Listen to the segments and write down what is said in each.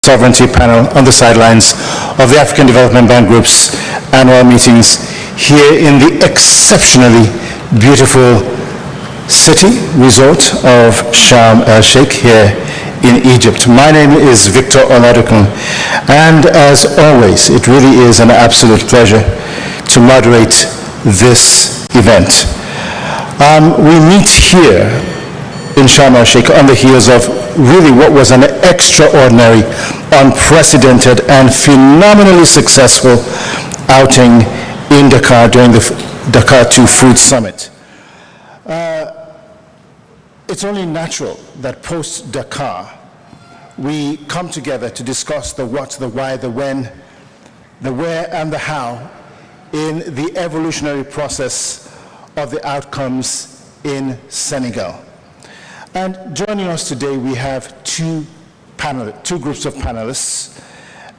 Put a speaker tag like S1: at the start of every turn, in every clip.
S1: Sovereignty panel on the sidelines of the African Development Bank Group's annual meetings here in the exceptionally beautiful city resort of Sharm el-Sheikh here in Egypt. My name is Victor Oladokun, and as always, it really is an absolute pleasure to moderate this event. We meet here in Sharm el-Sheikh on the heels of really what was an extraordinary, unprecedented, and phenomenally successful outing in Dakar during the Dakar 2 Food Summit. It's only natural that post-Dakar, we come together to discuss the what, the why, the when, the where, and the how in the evolutionary process of the outcomes in Senegal. And joining us today, we have two groups of panelists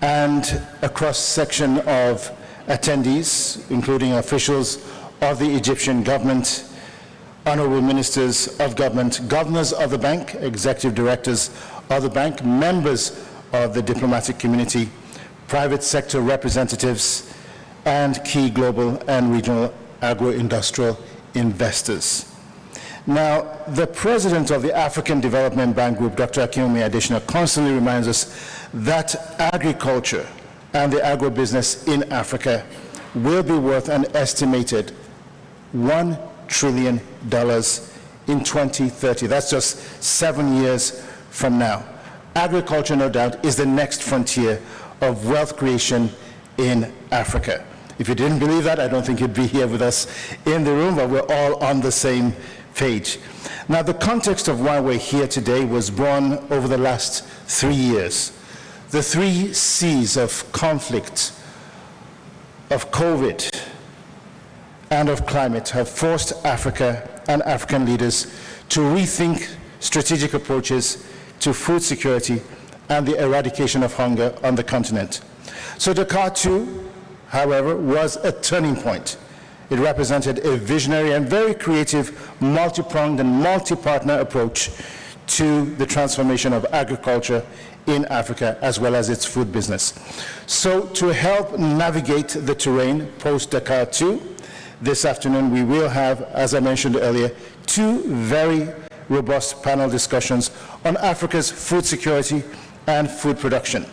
S1: and a cross-section of attendees, including officials of the Egyptian government, honorable ministers of government, governors of the bank, executive directors of the bank, members of the diplomatic community, private sector representatives, and key global and regional agro-industrial investors. Now, the president of the African Development Bank Group, Dr. Akinwumi Adesina, constantly reminds us that agriculture and the agribusiness in Africa will be worth an estimated $1 trillion in 2030. That's just 7 years from now. Agriculture, no doubt, is the next frontier of wealth creation in Africa. If you didn't believe that, I don't think you'd be here with us in the room, but we're all on the same page. Now, the context of why we're here today was born over the last 3 years. The 3 C's of conflict, of COVID, and of climate have forced Africa and African leaders to rethink strategic approaches to food security and the eradication of hunger on the continent. So Dakar 2, however, was a turning point. It represented a visionary and very creative, multi-pronged and multi-partner approach to the transformation of agriculture in Africa, as well as its food business. So to help navigate the terrain post-Dakar 2, this afternoon we will have, as I mentioned earlier, 2 very robust panel discussions on Africa's food security and food production.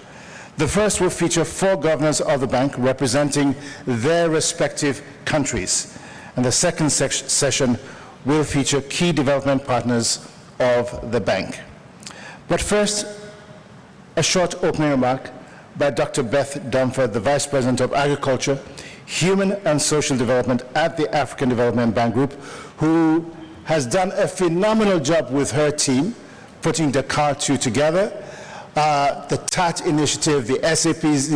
S1: The first will feature 4 governors of the bank representing their respective countries. And the second session will feature key development partners of the bank. But first, a short opening remark by Dr. Beth Dunford, the Vice President of Agriculture, Human and Social Development at the African Development Bank Group, who has done a phenomenal job with her team putting Dakar 2 together. The TAT initiative, the SAPs,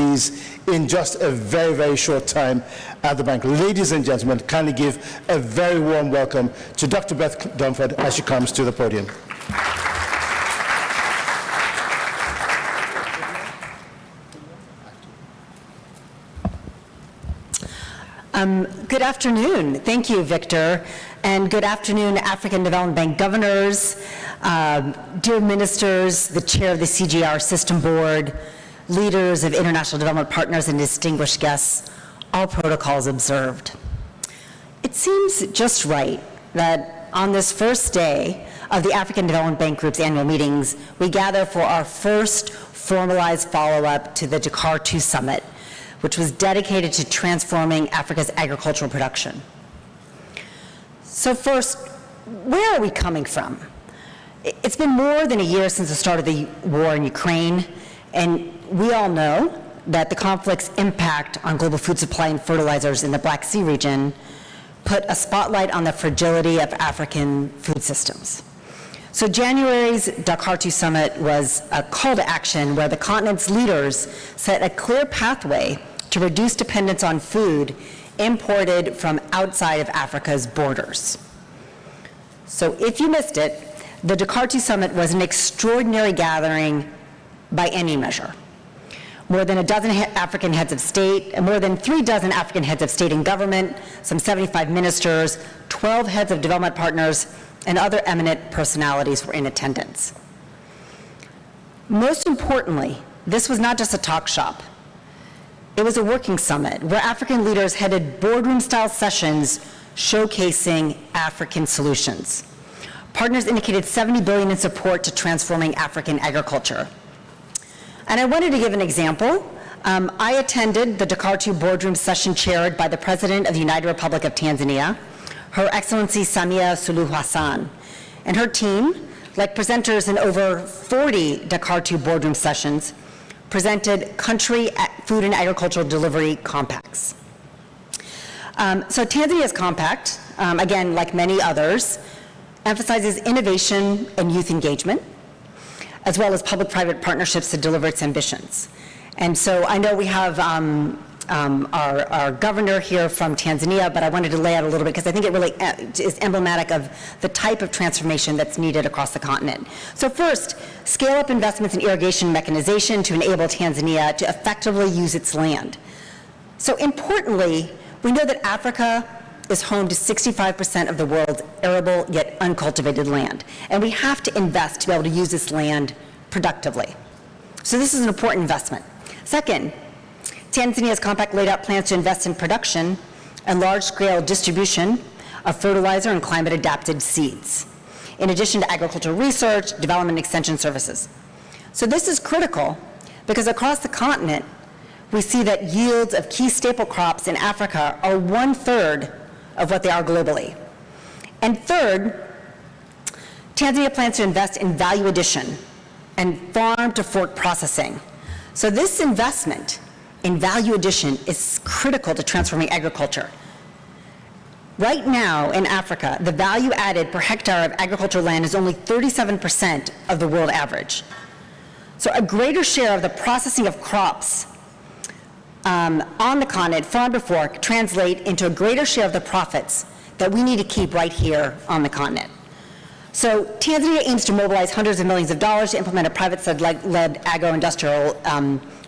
S1: in just a very, very short time at the bank. Ladies and gentlemen, kindly give a very warm welcome to Dr. Beth Dunford as she comes to the podium.
S2: Good afternoon. Thank you, Victor. And good afternoon, African Development Bank governors, dear ministers, the chair of the CGR System Board, leaders of international development partners, and distinguished guests, all protocols observed. It seems just right that on this first day of the African Development Bank Group's annual meetings, we gather for our first formalized follow-up to the Dakar 2 Summit, which was dedicated to transforming Africa's agricultural production. So first, where are we coming from? It's been more than a year since the start of the war in Ukraine, and we all know that the conflict's impact on global food supply and fertilizers in the Black Sea region put a spotlight on the fragility of African food systems. So January's Dakar 2 Summit was a call to action where the continent's leaders set a clear pathway to reduce dependence on food imported from outside of Africa's borders. So if you missed it, the Dakar 2 Summit was an extraordinary gathering by any measure. More than a dozen African heads of state, and more than 3 dozen African heads of state and government, some 75 ministers, 12 heads of development partners, and other eminent personalities were in attendance. Most importantly, this was not just a talk shop. It was a working summit where African leaders headed boardroom-style sessions showcasing African solutions. Partners indicated $70 billion in support to transforming African agriculture. And I wanted to give an example. I attended the Dakar 2 boardroom session chaired by the President of the United Republic of Tanzania, Her Excellency Samia Suluhu Hassan, and her team, like presenters in over 40 Dakar 2 boardroom sessions, presented country food and agricultural delivery compacts. So Tanzania's compact, again, like many others, emphasizes innovation and youth engagement, as well as public-private partnerships to deliver its ambitions. And so I know we have our governor here from Tanzania, but I wanted to lay out a little bit because I think it really is emblematic of the type of transformation that's needed across the continent. So first, scale up investments in irrigation mechanization to enable Tanzania to effectively use its land. So importantly, we know that Africa is home to 65% of the world's arable yet uncultivated land, and we have to invest to be able to use this land productively. So this is an important investment. Second, Tanzania's compact laid out plans to invest in production and large-scale distribution of fertilizer and climate-adapted seeds, in addition to agricultural research, development, and extension services. So this is critical because across the continent, we see that yields of key staple crops in Africa are 1/3 of what they are globally. And third, Tanzania plans to invest in value addition and farm-to-fork processing. So this investment in value addition is critical to transforming agriculture. Right now in Africa, the value added per hectare of agricultural land is only 37% of the world average. So a greater share of the processing of crops on the continent, farm to fork, translate into a greater share of the profits that we need to keep right here on the continent. So Tanzania aims to mobilize hundreds of millions of dollars to implement a private-led agro-industrial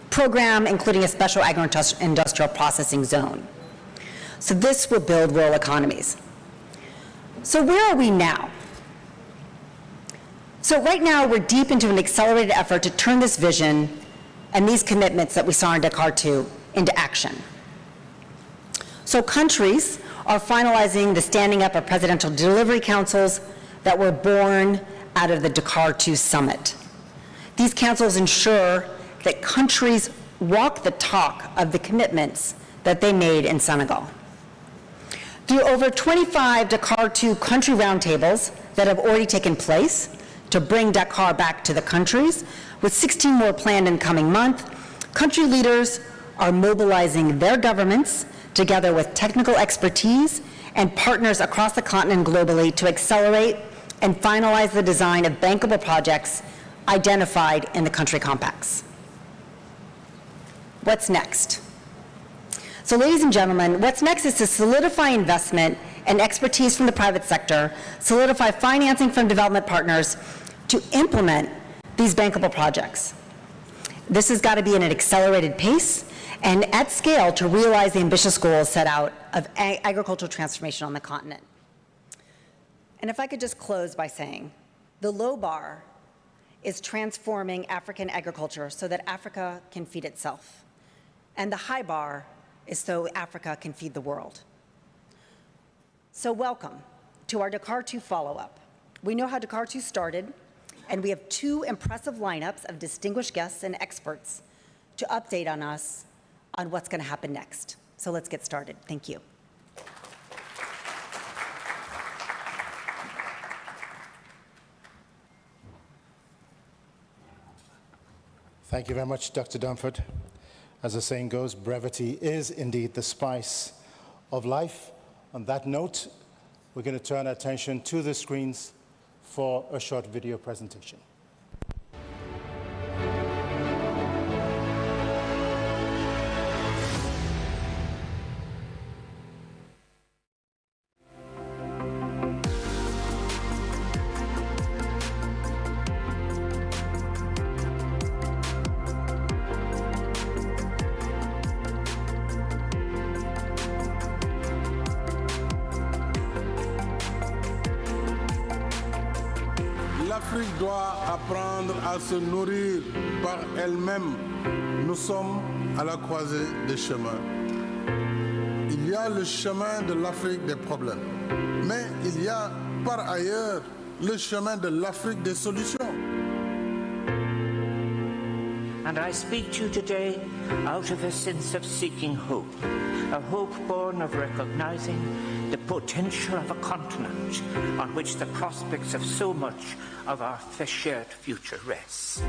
S2: program, including a special agro-industrial processing zone. So this will build rural economies. So where are we now? So right now, we're deep into an accelerated effort to turn this vision and these commitments that we saw in Dakar 2 into action. So countries are finalizing the standing up of presidential delivery councils that were born out of the Dakar 2 summit. These councils ensure that countries walk the talk of the commitments that they made in Senegal. Through over 25 Dakar 2 country roundtables that have already taken place to bring Dakar back to the countries, with 16 more planned in the coming month, country leaders are mobilizing their governments together with technical expertise and partners across the continent globally to accelerate and finalize the design of bankable projects identified in the country compacts. What's next? So ladies and gentlemen, what's next is to solidify investment and expertise from the private sector, solidify financing from development partners to implement these bankable projects. This has got to be at an accelerated pace and at scale to realize the ambitious goals set out of agricultural transformation on the continent. And if I could just close by saying, the low bar is transforming African agriculture so that Africa can feed itself. And the high bar is so Africa can feed the world. So welcome to our Dakar 2 follow-up. We know how Dakar 2 started, and we have two impressive lineups of distinguished guests and experts to update on us on what's going to happen next. So let's get started. Thank you.
S1: Thank you very much, Dr. Dunford. As the saying goes, brevity is indeed the spice of life. On that note, we're going to turn our attention to the screens for a short video presentation.
S3: L'Afrique doit apprendre à se nourrir par elle-même Nous sommes à la croisée des chemins. Il y a le chemin de l'Afrique des problèmes, mais il y a par ailleurs le chemin de l'Afrique des solutions.
S4: And I speak to you today out of a sense of seeking hope, a hope born of recognizing the potential of a continent on which the prospects of so much of our shared future rests.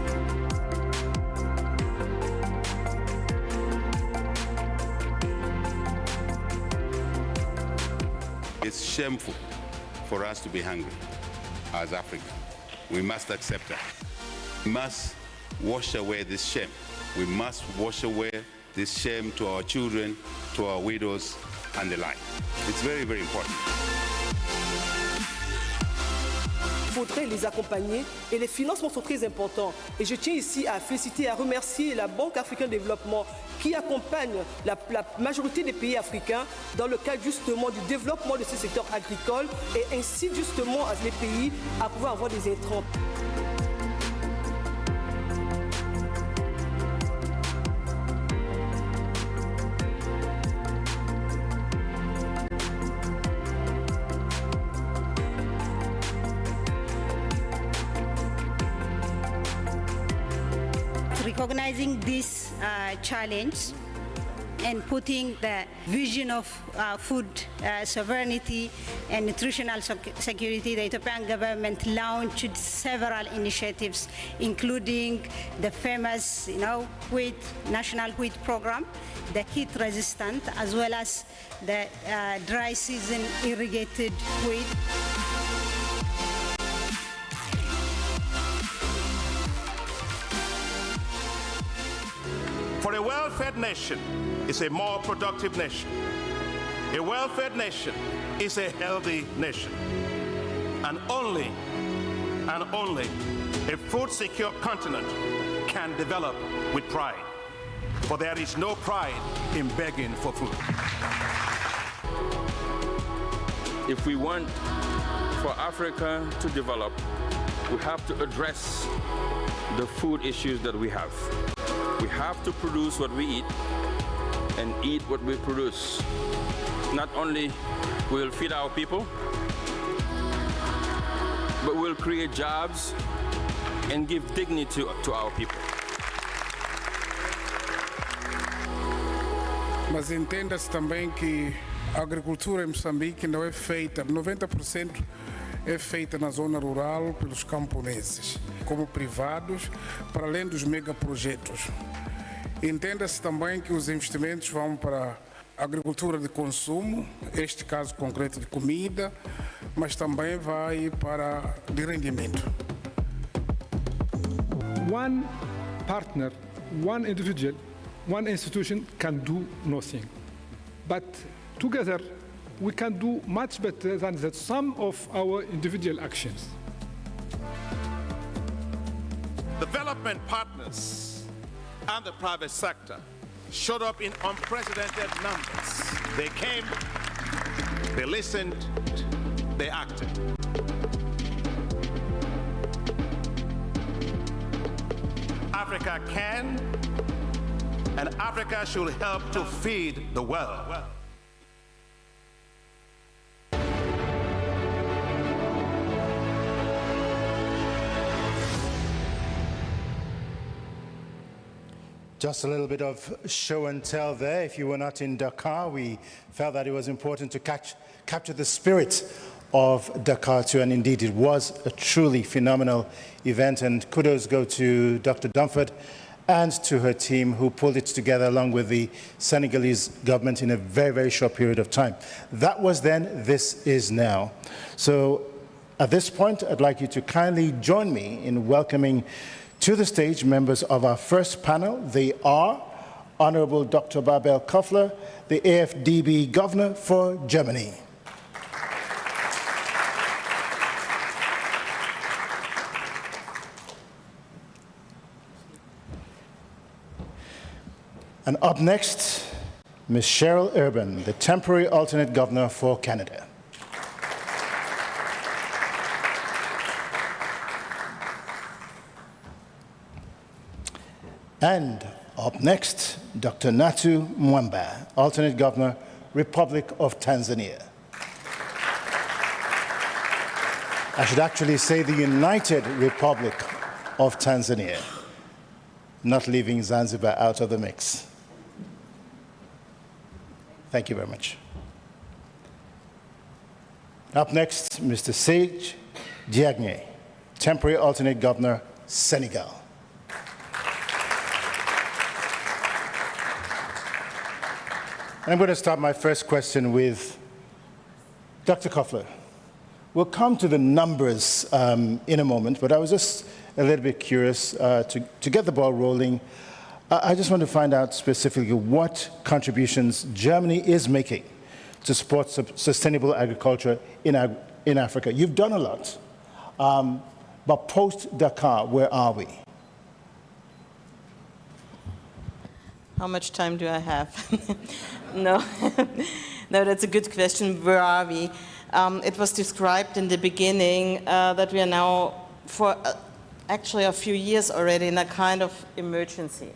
S5: It's shameful for us to be hungry as Africa. We must accept that. We must wash away this shame. We must wash away this shame to our children, to our widows, and the like. It's very, very important.
S6: Il faudrait les accompagner et les financements sont très importants. Et je tiens ici à féliciter et à remercier la Banque africaine de développement qui accompagne la majorité des pays africains dans le cadre justement du développement de ce secteur agricole et incite justement les pays à pouvoir avoir des intrants.
S7: Recognizing this challenge and putting the vision of food sovereignty and nutritional security, the Ethiopian government launched several initiatives, including the famous, wheat, national wheat program, the heat resistant, as well as the dry season irrigated wheat.
S8: For a well-fed nation is a more productive nation. A well-fed nation is a healthy nation. And only a food-secure continent can develop with pride. For there is no pride in begging for food.
S9: If we want for Africa to develop, we have to address the food issues that we have. We have to produce what we eat and eat what we produce. Not only will feed our people, but we'll create jobs and give dignity to our people.
S3: Mas entenda-se também que a agricultura em Moçambique não é feita, 90% é feita na zona rural pelos camponeses, como privados, para além dos megaprojetos. Entenda-se também que os investimentos vão para a agricultura de consumo, este caso concreto de comida, mas também vai para de rendimento.
S10: One partner, one individual, one institution can do nothing. But together, we can do much better than the sum of our individual actions.
S8: Development partners and the private sector showed up in unprecedented numbers. They came, they listened, they acted. Africa can, and Africa should help to feed the world.
S1: Just a little bit of show and tell there. If you were not in Dakar, we felt that it was important to capture the spirit of Dakar too, and indeed it was a truly phenomenal event, and kudos go to Dr. Dunford and to her team who pulled it together along with the Senegalese government in a very, very short period of time. That was then, this is now. So at this point, I'd like you to kindly join me in welcoming to the stage members of our first panel. They are Honorable Dr. Babel Koffler, the AFDB Governor for Germany. And up next, Ms. Cheryl Urban, the temporary alternate governor for Canada. And Up next, Dr. Natu Mwamba, alternate governor, Republic of Tanzania. I should actually say the United Republic of Tanzania, not leaving Zanzibar out of the mix. Thank you very much. Up next, Mr. Sage Diagne, temporary alternate governor, Senegal. And I'm going to start my first question with Dr. Koffler. We'll come to the numbers in a moment, but I was just a little bit curious to get the ball rolling. I just want to find out specifically what contributions Germany is making to support sustainable agriculture in Africa. You've done a lot, but post-Dakar, where are we?
S11: How much time do I have? No, no, that's a good question. Where are we? It was described in the beginning that we are now, for actually a few years already, in a kind of emergency.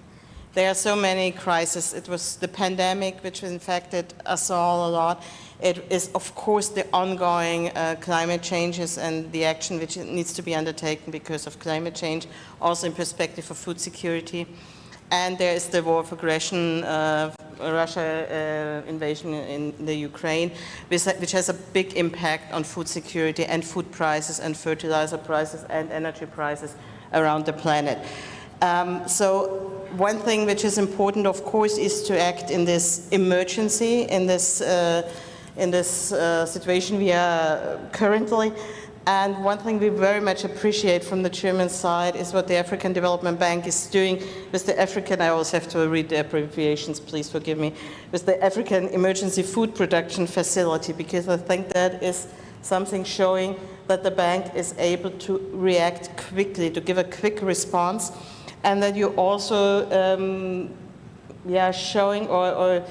S11: There are so many crises. It was the pandemic, which infected us all a lot. It is, of course, the ongoing climate changes and the action which needs to be undertaken because of climate change, also in perspective of food security. And there is the war of aggression, Russia invasion in the Ukraine, which has a big impact on food security and food prices and fertilizer prices and energy prices around the planet. So one thing which is important, of course, is to act in this emergency, in this situation we are currently. And one thing we very much appreciate from the German side is what the African Development Bank is doing with the African, I always have to read the abbreviations, please forgive me, with the African Emergency Food Production Facility, because I think that is something showing that the bank is able to react quickly, to give a quick response, and that you also showing or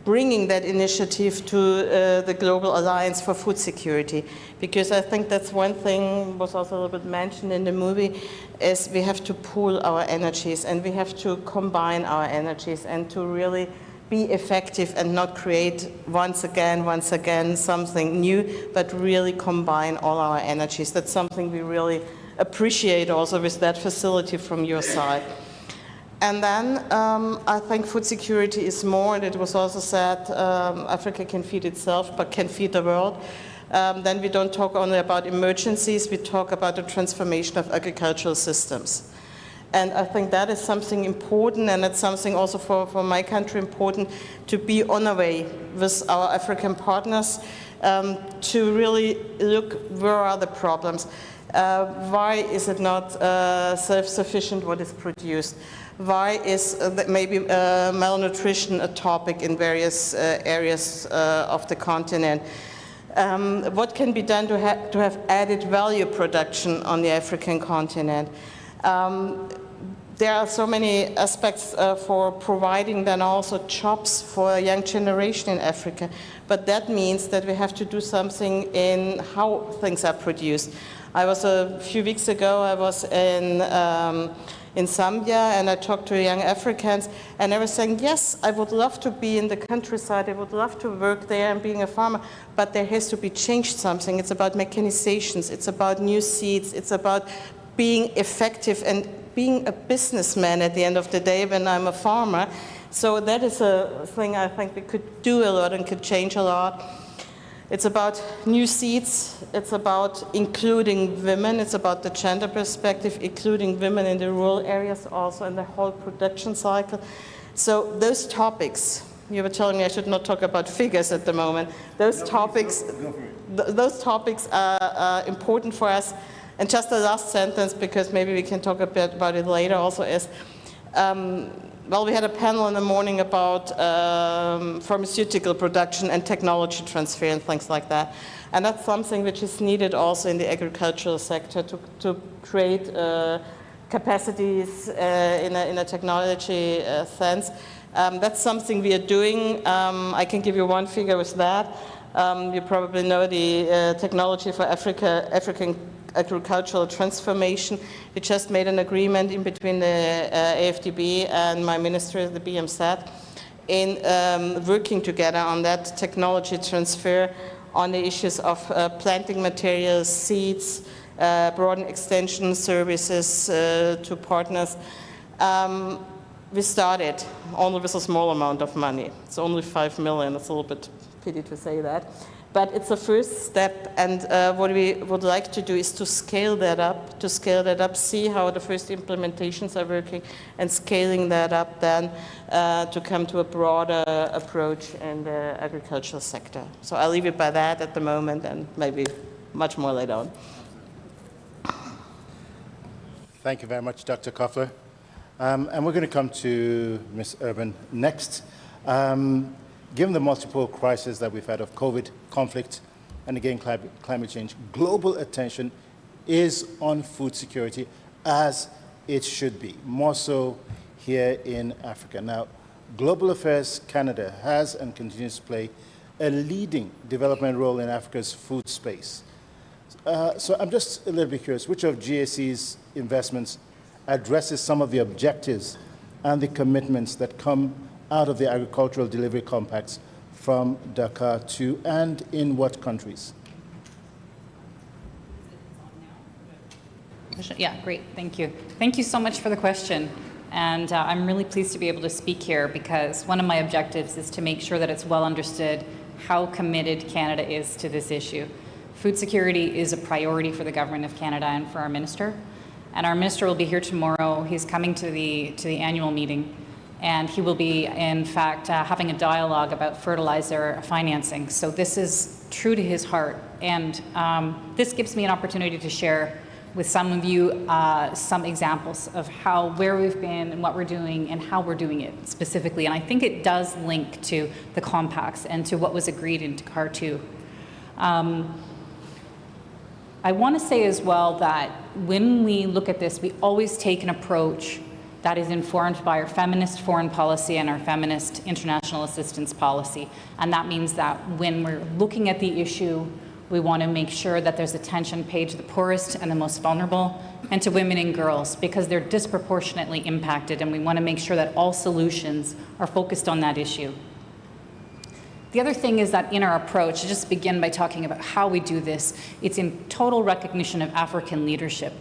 S11: bringing that initiative to the Global Alliance for Food Security, because I think that's one thing was also a little bit mentioned in the movie, is we have to pool our energies and we have to combine our energies and to really be effective and not create once again something new, but really combine all our energies. That's something we really appreciate also with that facility from your side. And then I think food security is more, and it was also said, Africa can feed itself, but can feed the world. Then we don't talk only about emergencies, we talk about the transformation of agricultural systems. And I think that is something important, and it's something also for my country important, to be on our way with our African partners, to really look where are the problems. Why is it not self-sufficient what is produced? Why is maybe malnutrition a topic in various areas of the continent? What can be done to have added value production on the African continent? There are so many aspects for providing then also jobs for a young generation in Africa, but that means that we have to do something in how things are produced. I was a few weeks ago, I was in Zambia, and I talked to young Africans, and I was saying, yes, I would love to be in the countryside, I would love to work there and being a farmer, but there has to be changed something. It's about mechanizations, it's about new seeds, it's about being effective and being a businessman at the end of the day when I'm a farmer. So that is a thing I think we could do a lot and could change a lot. It's about new seeds, it's about including women, it's about the gender perspective, including women in the rural areas also in the whole production cycle. So those topics, you were telling me I should not talk about figures at the moment, those topics are important for us. And just the last sentence, because maybe we can talk a bit about it later also, is well, we had a panel in the morning about pharmaceutical production and technology transfer and things like that. And that's something which is needed also in the agricultural sector to create capacities in a technology sense. That's something we are doing. I can give you one figure with that. You probably know the technology for African agricultural transformation. We just made an agreement in between the AFDB and my minister, the BMZ, in working together on that technology transfer on the issues of planting materials, seeds, broaden extension services to partners. We started only with a small amount of money. It's only 5 million. It's a little bit pity to say that. But it's a first step, and what we would like to do is to scale that up, see how the first implementations are working, and scaling that up then to come to a broader approach in the agricultural sector. So I'll leave it by that at the moment, and maybe much more later on.
S1: Thank you very much, Dr. Koffler. And we're going to come to Ms. Urban next. Given the multiple crises that we've had of COVID, conflict, and again climate change, global attention is on food security, as it should be, more so here in Africa. Now, Global Affairs Canada has and continues to play a leading development role in Africa's food space. So I'm just a little bit curious, which of GAC's investments addresses some of the objectives and the commitments that come out of the agricultural delivery compacts from Dakar 2, and in what countries?
S12: Yeah, great, thank you. Thank you so much for the question. And I'm really pleased to be able to speak here, because one of my objectives is to make sure that it's well understood how committed Canada is to this issue. Food security is a priority for the Government of Canada and for our Minister. And our Minister will be here tomorrow. He's coming to the annual meeting. And he will be, in fact, having a dialogue about fertilizer financing. So this is true to his heart. And this gives me an opportunity to share with some of you some examples of where we've been and what we're doing and how we're doing it specifically. And I think it does link to the compacts and to what was agreed in Dakar 2. I want to say as well that when we look at this, we always take an approach that is informed by our feminist foreign policy and our feminist international assistance policy. And that means that when we're looking at the issue, we want to make sure that there's attention paid to the poorest and the most vulnerable, and to women and girls, because they're disproportionately impacted, and we want to make sure that all solutions are focused on that issue. The other thing is that in our approach, to just begin by talking about how we do this, it's in total recognition of African leadership.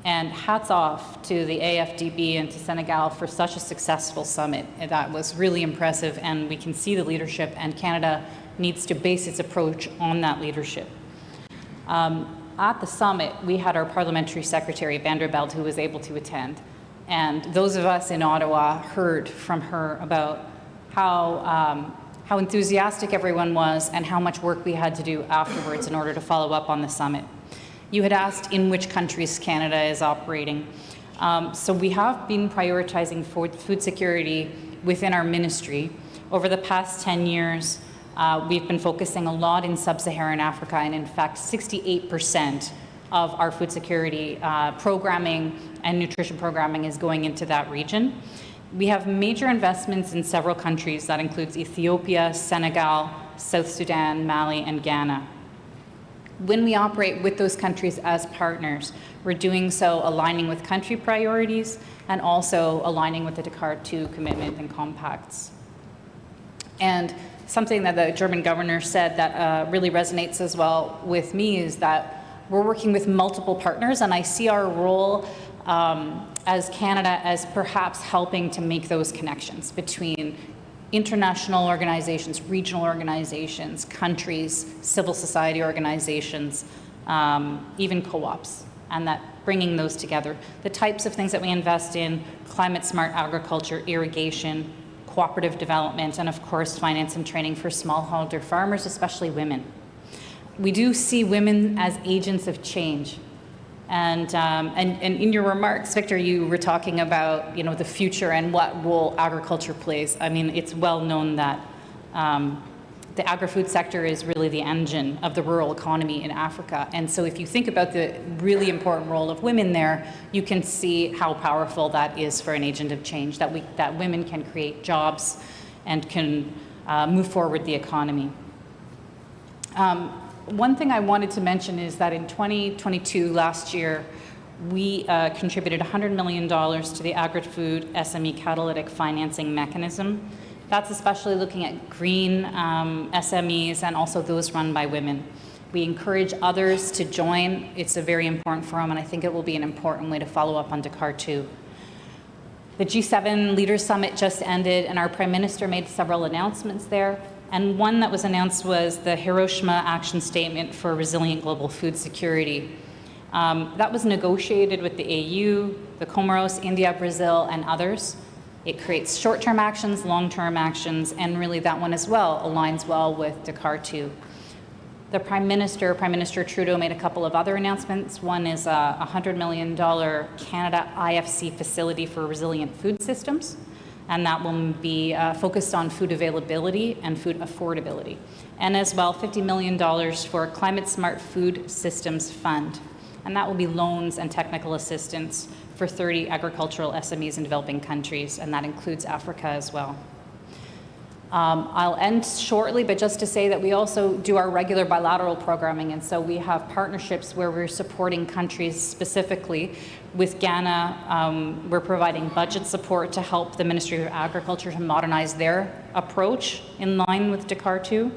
S12: And hats off to the AFDB and to Senegal for such a successful summit. That was really impressive, and we can see the leadership, and Canada needs to base its approach on that leadership. At the summit, we had our parliamentary secretary, Vanderbilt, who was able to attend. And those of us in Ottawa heard from her about how enthusiastic everyone was and how much work we had to do afterwards in order to follow up on the summit. You had asked in which countries Canada is operating. So we have been prioritizing food security within our ministry. Over the past 10 years, we've been focusing a lot in sub-Saharan Africa, and in fact, 68% of our food security programming and nutrition programming is going into that region. We have major investments in several countries. That includes Ethiopia, Senegal, South Sudan, Mali, and Ghana. When we operate with those countries as partners, we're doing so aligning with country priorities and also aligning with the Dakar 2 commitment and compacts. And something that the German governor said that really resonates as well with me is that we're working with multiple partners, and I see our role as Canada as perhaps helping to make those connections between international organizations, regional organizations, countries, civil society organizations, even co-ops, and that bringing those together. The types of things that we invest in: climate smart agriculture, irrigation, cooperative development, and of course finance and training for smallholder farmers, especially women. We do see women as agents of change. And in your remarks, Victor, you were talking about the future and what role agriculture plays. I mean, it's well known that the agri-food sector is really the engine of the rural economy in Africa. And so if you think about the really important role of women there, you can see how powerful that is for an agent of change, that women can create jobs and can move forward the economy. One thing I wanted to mention is that in 2022, last year, we contributed $100 million to the Agri-Food SME Catalytic Financing Mechanism. That's especially looking at green SMEs and also those run by women. We encourage others to join. It's a very important forum, and I think it will be an important way to follow up on Dakar too. The G7 Leaders Summit just ended, and our Prime Minister made several announcements there. And one that was announced was the Hiroshima Action Statement for Resilient Global Food Security. That was negotiated with the AU, the Comoros, India, Brazil, and others. It creates short-term actions, long-term actions, and really that one as well aligns well with Dakar 2. The Prime Minister Trudeau, made a couple of other announcements. One is a $100 million Canada IFC facility for resilient food systems, and that will be focused on food availability and food affordability. And as well, $50 million for a Climate Smart Food Systems Fund, and that will be loans and technical assistance for 30 agricultural SMEs in developing countries, and that includes Africa as well. I'll end shortly, but just to say that we also do our regular bilateral programming, and so we have partnerships where we're supporting countries specifically. With Ghana, we're providing budget support to help the Ministry of Agriculture to modernize their approach in line with Dakar 2.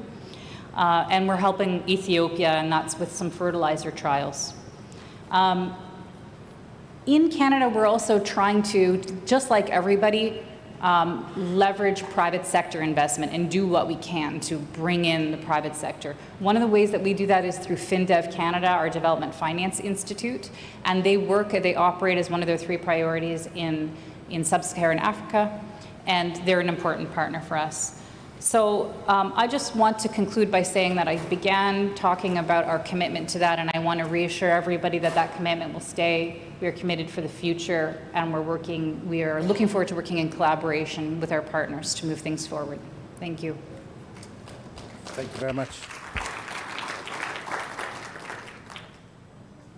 S12: And we're helping Ethiopia, and that's with some fertilizer trials. In Canada, we're also trying to, just like everybody, leverage private sector investment and do what we can to bring in the private sector. One of the ways that we do that is through FinDev Canada, our Development Finance Institute, and they operate as one of their 3 priorities in sub-Saharan Africa, and they're an important partner for us. So I just want to conclude by saying that I began talking about our commitment to that, and I want to reassure everybody that that commitment will stay. We are committed for the future, and we are looking forward to working in collaboration with our partners to move things forward. Thank you.
S1: Thank you very much.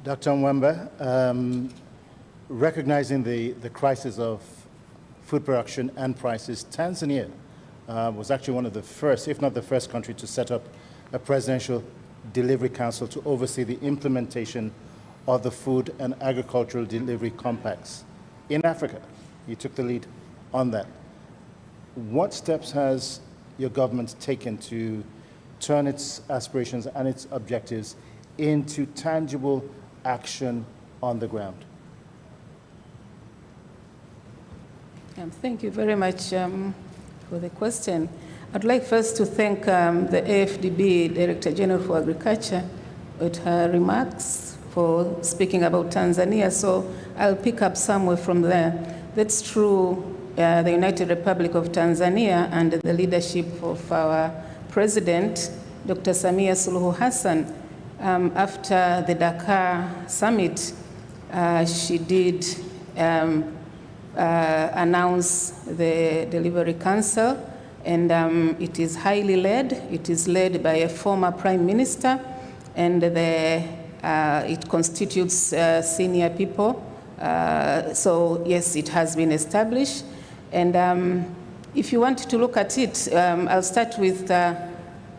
S1: Dr. Mwamba, recognizing the crisis of food production and prices, Tanzania was actually one of the first, if not the first country, to set up a presidential delivery council to oversee the implementation of the Food and Agricultural Delivery Compacts in Africa. You took the lead on that. What steps has your government taken to turn its aspirations and its objectives into tangible action on the ground?
S13: Thank you very much for the question. I'd like first to thank the AFDB Director General for Agriculture with her remarks for speaking about Tanzania, so I'll pick up somewhere from there. That's true, the United Republic of Tanzania, under the leadership of our President, Dr. Samia Suluhu Hassan, after the Dakar summit, she did announce the Delivery Council, and it is highly led. It is led by a former Prime Minister, and it constitutes senior people. So yes, it has been established. And if you want to look at it, I'll start with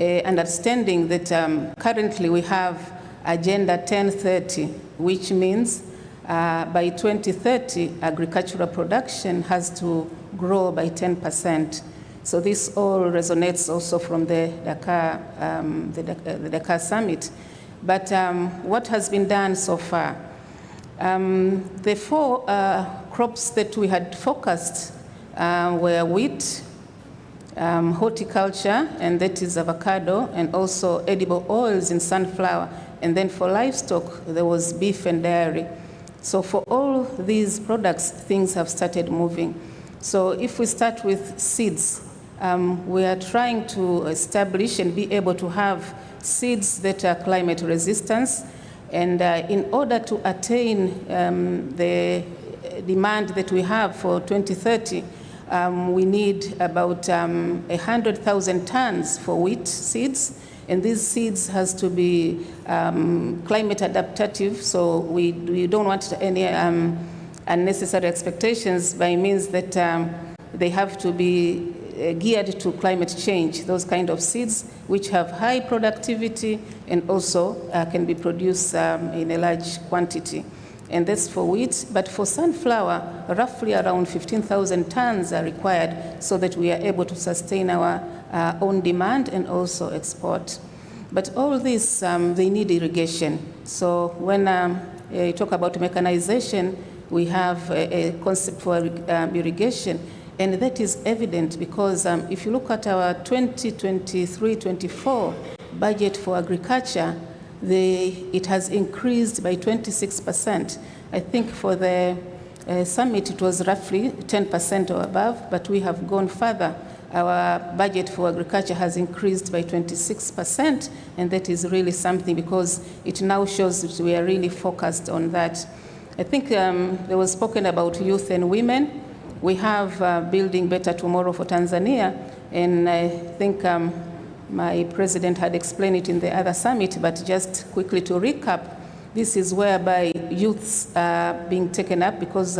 S13: understanding that currently we have Agenda 1030, which means by 2030, agricultural production has to grow by 10%. So this all resonates also from the Dakar summit. But what has been done so far? The 4 crops that we had focused were wheat, horticulture, and that is avocado, and also edible oils in sunflower. And then for livestock, there was beef and dairy. So for all these products, things have started moving. So if we start with seeds, we are trying to establish and be able to have seeds that are climate resistant. And in order to attain the demand that we have for 2030, we need about 100,000 tons for wheat seeds. And these seeds has to be climate adaptative, so we don't want any unnecessary expectations by means that they have to be geared to climate change, those kind of seeds which have high productivity and also can be produced in a large quantity. And that's for wheat. But for sunflower, roughly around 15,000 tons are required so that we are able to sustain our own demand and also export. But all this, they need irrigation. So when you talk about mechanization, we have a concept for irrigation, and that is evident because if you look at our 2023-24 budget for agriculture, it has increased by 26%. I think for the summit it was roughly 10% or above, but we have gone further. Our budget for agriculture has increased by 26%, and that is really something because it now shows that we are really focused on that. I think there was spoken about youth and women. We have Building Better Tomorrow for Tanzania, and I think my president had explained it in the other summit, but just quickly to recap, this is whereby youths are being taken up because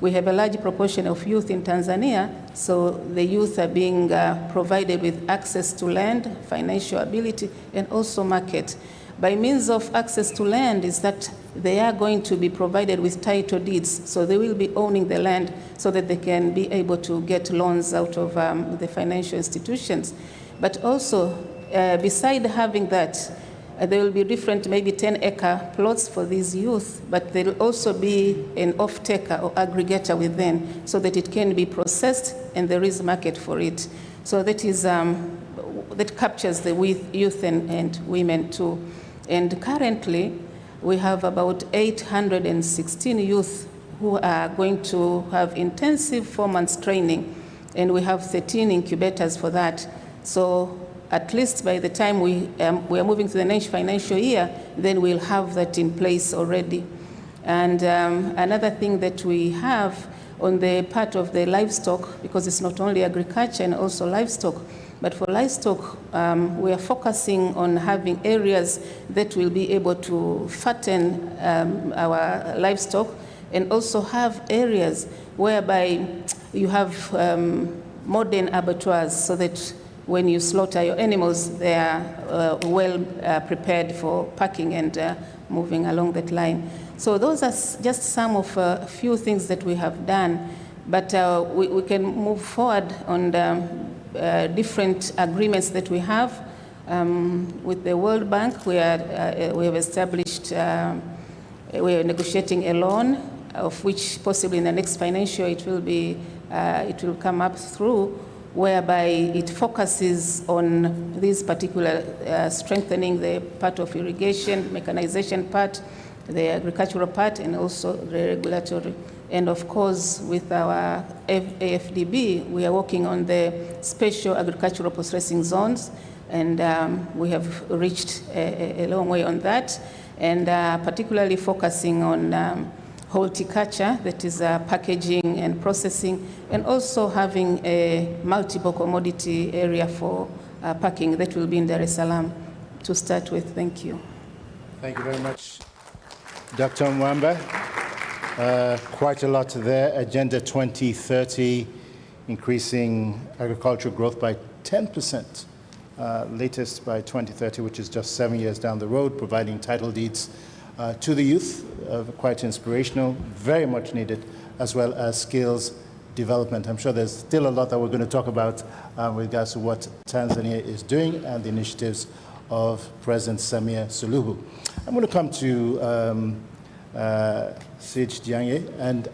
S13: we have a large proportion of youth in Tanzania, so the youth are being provided with access to land, financial ability, and also market. By means of access to land is that they are going to be provided with title deeds, so they will be owning the land so that they can be able to get loans out of the financial institutions. But also, beside having that, there will be different, maybe 10-acre plots for these youth, but there will also be an off-taker or aggregator within so that it can be processed and there is market for it. So that is, that captures the youth and women too. And currently, we have about 816 youth who are going to have intensive 4 months training, and we have 13 incubators for that. So at least by the time we are moving to the next financial year, then we'll have that in place already. And another thing that we have on the part of the livestock, because it's not only agriculture and also livestock, but for livestock, we are focusing on having areas that will be able to fatten our livestock and also have areas whereby you have modern abattoirs so that when you slaughter your animals, they are well prepared for packing and moving along that line. So those are just some of a few things that we have done, but we can move forward on the different agreements that we have. With the World Bank, we have established, we are negotiating a loan, of which possibly in the next financial it will come up through, whereby it focuses on this particular strengthening the part of irrigation, mechanization part, the agricultural part, and also the regulatory. And of course, with our AFDB, we are working on the special agricultural processing zones, and we have reached a long way on that, and particularly focusing on horticulture, that is packaging and processing, and also having a multiple commodity area for packing that will be in Dar es Salaam to start with. Thank you.
S1: Thank you very much, Dr. Mwamba. Quite a lot there. Agenda 2030, increasing agricultural growth by 10%, latest by 2030, which is just 7 years down the road, providing title deeds to the youth, quite inspirational, very much needed, as well as skills development. I'm sure there's still a lot that we're going to talk about with regards to what Tanzania is doing and the initiatives of President Samia Suluhu. I'm going to come to Sij Diange, and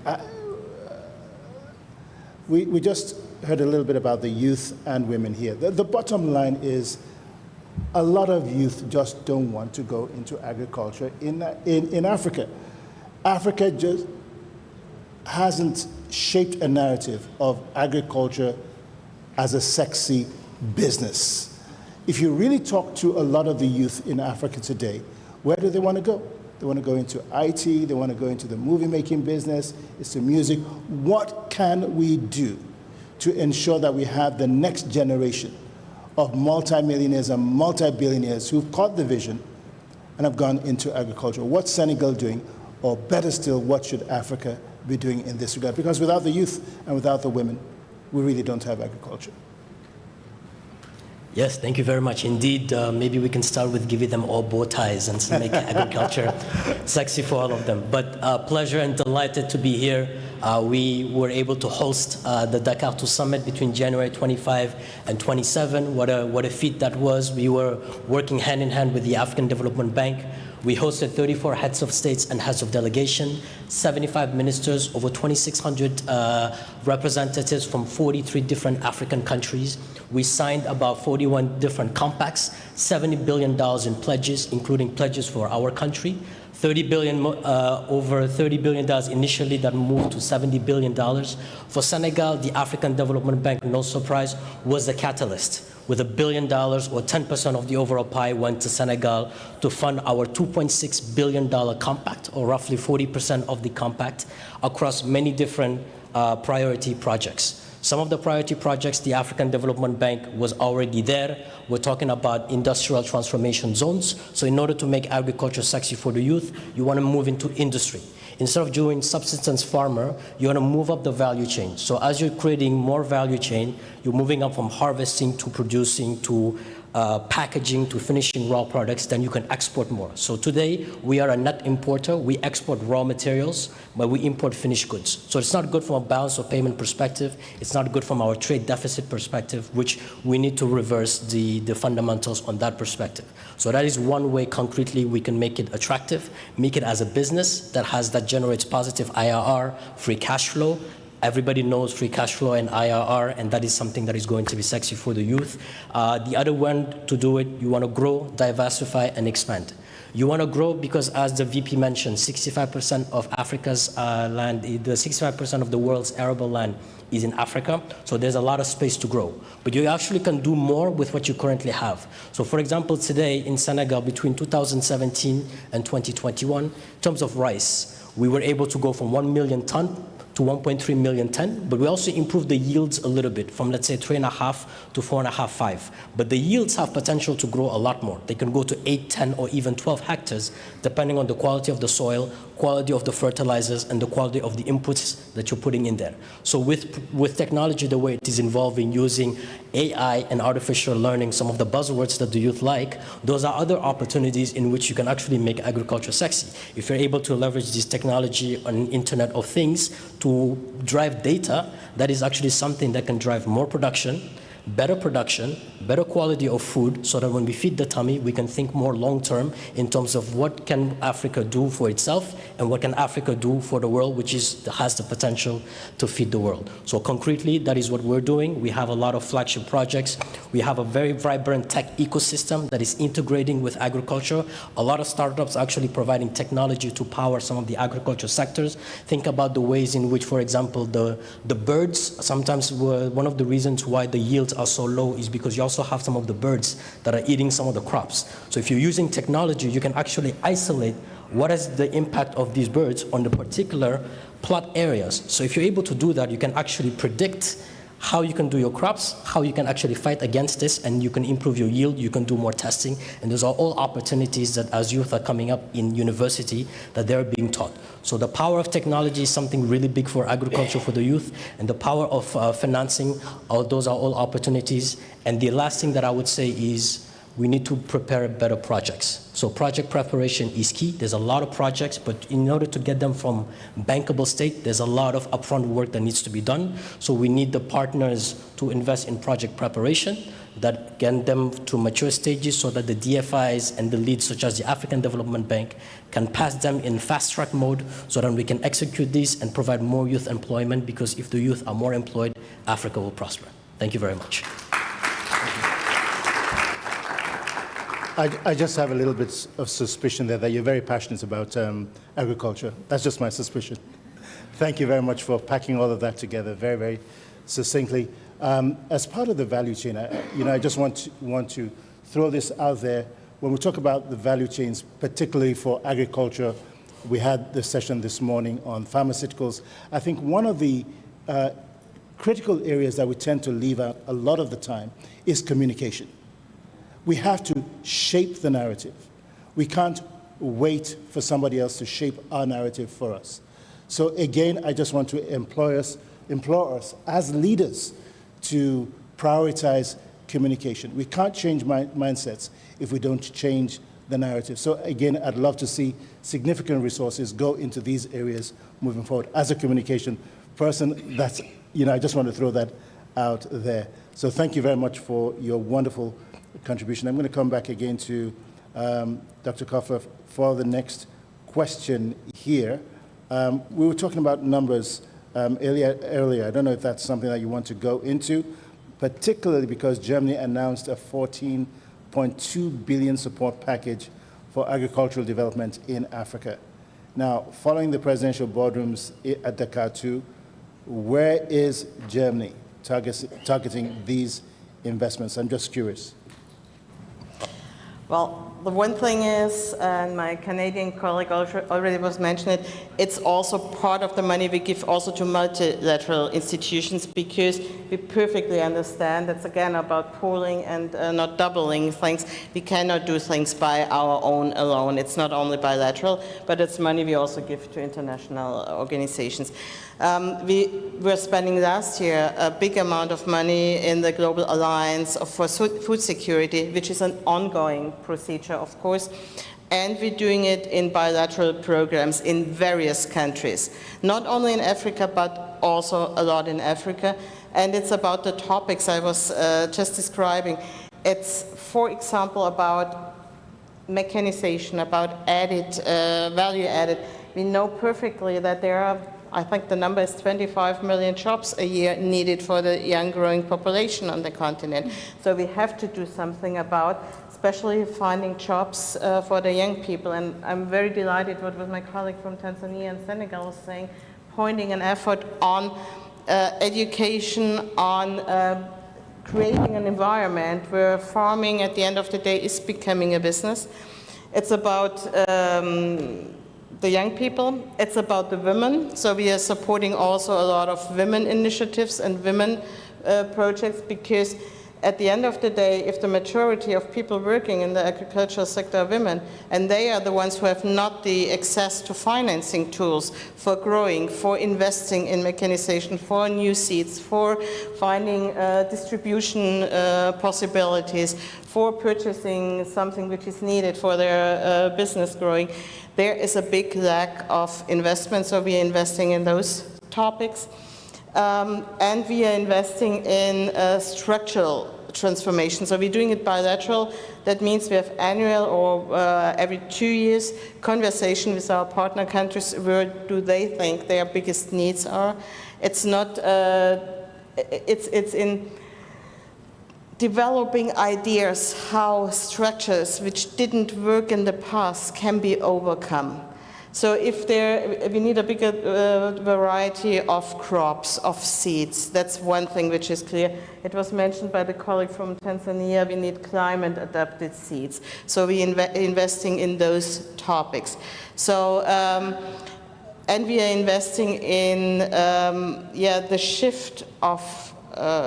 S1: we just heard a little bit about the youth and women here. The bottom line is a lot of youth just don't want to go into agriculture in Africa. Africa just hasn't shaped a narrative of agriculture as a sexy business. If you really talk to a lot of the youth in Africa today, where do they want to go? They want to go into IT, they want to go into the movie-making business, it's the music. What can we do to ensure that we have the next generation of multimillionaires and multi-billionaires who've caught the vision and have gone into agriculture? What's Senegal doing? Or better still, what should Africa be doing in this regard? Because without the youth and without the women, we really don't have agriculture.
S14: Yes, thank you very much. Indeed, maybe we can start with giving them all bow ties and make agriculture sexy for all of them. But pleasure and delighted to be here. We were able to host the Dakar 2 Summit between January 25 and 27. What a feat that was. We were working hand in hand with the African Development Bank. We hosted 34 heads of states and heads of delegation, 75 ministers, over 2,600 representatives from 43 different African countries. We signed about 41 different compacts, $70 billion in pledges, including pledges for our country, over $30 billion initially that moved to $70 billion. For Senegal, the African Development Bank, no surprise, was the catalyst. With $1 billion or 10% of the overall pie went to Senegal to fund our $2.6 billion compact, or roughly 40% of the compact, across many different priority projects. Some of the priority projects, the African Development Bank was already there. We're talking about industrial transformation zones. So in order to make agriculture sexy for the youth, you want to move into industry. Instead of doing subsistence farmer, you want to move up the value chain. So as you're creating more value chain, you're moving up from harvesting to producing to packaging to finishing raw products, then you can export more. So today, we are a net importer. We export raw materials, but we import finished goods. So it's not good from a balance of payment perspective. It's not good from our trade deficit perspective, which we need to reverse the fundamentals on that perspective. So that is one way concretely we can make it attractive, make it as a business that generates positive IRR, free cash flow. Everybody knows free cash flow and IRR, and that is something that is going to be sexy for the youth. The other one to do it, you want to grow, diversify, and expand. You want to grow because, as the VP mentioned, 65% of Africa's land, 65% of the world's arable land is in Africa, so there's a lot of space to grow. But you actually can do more with what you currently have. So for example, today in Senegal, between 2017 and 2021, in terms of rice, we were able to go from 1 million ton to 1.3 million ton, but we also improved the yields a little bit from, let's say, 3.5 to 4.5, 5. But the yields have potential to grow a lot more. They can go to 8, 10, or even 12 hectares, depending on the quality of the soil, quality of the fertilizers, and the quality of the inputs that you're putting in there. So with technology, the way it is evolving, using AI and artificial learning, some of the buzzwords that the youth like, those are other opportunities in which you can actually make agriculture sexy. If you're able to leverage this technology on Internet of Things to drive data, that is actually something that can drive more production, better quality of food, so that when we feed the tummy, we can think more long-term in terms of what can Africa do for itself and what can Africa do for the world, which has the potential to feed the world. So concretely, that is what we're doing. We have a lot of flagship projects. We have a very vibrant tech ecosystem that is integrating with agriculture. A lot of startups actually providing technology to power some of the agriculture sectors. Think about the ways in which, for example, the birds, sometimes one of the reasons why the yields are so low is because you also have some of the birds that are eating some of the crops. So if you're using technology, you can actually isolate what is the impact of these birds on the particular plot areas. So if you're able to do that, you can actually predict how you can do your crops, how you can actually fight against this, and you can improve your yield, you can do more testing, and those are all opportunities that as youth are coming up in university that they're being taught. So the power of technology is something really big for agriculture for the youth, and the power of financing, those are all opportunities. And the last thing that I would say is we need to prepare better projects. So project preparation is key. There's a lot of projects, but in order to get them from bankable state, there's a lot of upfront work that needs to be done. So we need the partners to invest in project preparation that get them to mature stages so that the DFIs and the leads, such as the African Development Bank, can pass them in fast-track mode so that we can execute these and provide more youth employment, because if the youth are more employed, Africa will prosper. Thank you very much.
S1: I just have a little bit of suspicion there that you're very passionate about agriculture. That's just my suspicion. Thank you very much for packing all of that together very, very succinctly. As part of the value chain, I just want to throw this out there. When we talk about the value chains, particularly for agriculture, we had the session this morning on pharmaceuticals. I think one of the critical areas that we tend to leave out a lot of the time is communication. We have to shape the narrative. We can't wait for somebody else to shape our narrative for us. So again, I just want to implore us as leaders to prioritize communication. We can't change mindsets if we don't change the narrative. So again, I'd love to see significant resources go into these areas moving forward. As a communication person, that's, I just want to throw that out there. So thank you very much for your wonderful contribution. I'm going to come back again to Dr. Kofler for the next question here. We were talking about numbers earlier. I don't know if that's something that you want to go into, particularly because Germany announced a 14.2 billion support package for agricultural development in Africa. Now, following the presidential boardrooms at Dakar 2, where is Germany targeting these investments? I'm just curious.
S11: Well, the one thing is, and my Canadian colleague already was mentioning it, it's also part of the money we give also to multilateral institutions, because we perfectly understand that's again about pooling and not doubling things. We cannot do things by our own alone. It's not only bilateral, but it's money we also give to international organizations. We were spending last year a big amount of money in the Global Alliance for Food Security, which is an ongoing procedure, of course, and we're doing it in bilateral programs in various countries, not only in Africa, but also a lot in Africa. And it's about the topics I was just describing. It's, for example, about mechanization, about value added. We know perfectly that there are, I think the number is 25 million jobs a year needed for the young growing population on the continent. So we have to do something about, especially finding jobs for the young people. And I'm very delighted what my colleague from Tanzania and Senegal was saying, pointing an effort on education, on creating an environment where farming at the end of the day is becoming a business. It's about the young people, it's about the women. So we are supporting also a lot of women initiatives and women projects, because at the end of the day, if the majority of people working in the agricultural sector are women, and they are the ones who have not the access to financing tools for growing, for investing in mechanization, for new seeds, for finding distribution possibilities, for purchasing something which is needed for their business growing, there is a big lack of investment. So we are investing in those topics. And we are investing in structural transformation. So we're doing it bilateral. That means we have annual or every 2 years conversation with our partner countries. Where do they think their biggest needs are? It's not. It's in developing ideas how structures which didn't work in the past can be overcome. So if we need a bigger variety of crops, of seeds. That's one thing which is clear. It was mentioned by the colleague from Tanzania, we need climate-adapted seeds. So we're investing in those topics. So, and we are investing in the shift of